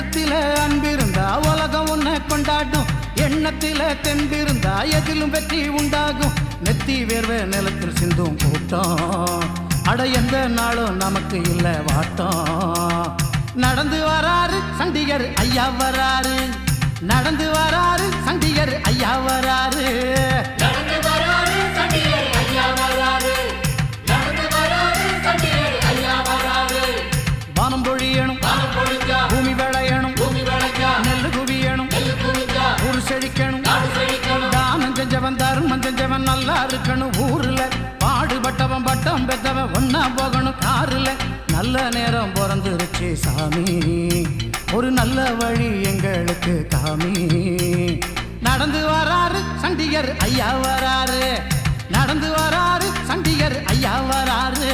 உள்ளத்தில அன்பிருந்தா உலகம் உன்னை கொண்டாடும். எண்ணத்தில தெம்பிருந்தா எதிலும் வெற்றி உண்டாகும். நெத்தி வேர்வை நிலத்தில் சிந்தும் கூட்டம், அட எந்த நாளும் நமக்கு இல்ல வாட்டம். நடந்து வராரு சண்டிகர் ஐயா வராரு, நடந்து வராரு சண்டிகர் ஐயா வராரு, நடந்து வராரு சண்டிகர் ஐயா வராரு, நடந்து வராரு சண்டிகர் ஐயா வராரு. வானம் பொழியணும் வானம் பொழிஞ்சா பூமி விளையணும், பூமி விளைஞ்சா நெல்லு குவியணும், நெல்லு குவிஞ்சா ஊர் செழிக்கணும், நாடு செழிக்கணும். தானம் செஞ்சவன் தர்மம் செஞ்சவன் நல்லா இருக்கணும். ஊர்ல பாடுபட்டவன் பட்டம் பெற்றவன் ஒன்னா போகணும். காருல நல்ல நேரம் பிறந்துருச்சு சாமி, ஒரு நல்ல வழி எங்களுக்கு காமி. நடந்து வராரு சண்டிகர் ஐயா வராரு, நடந்து வராரு சண்டிகர் ஐயா வராரு.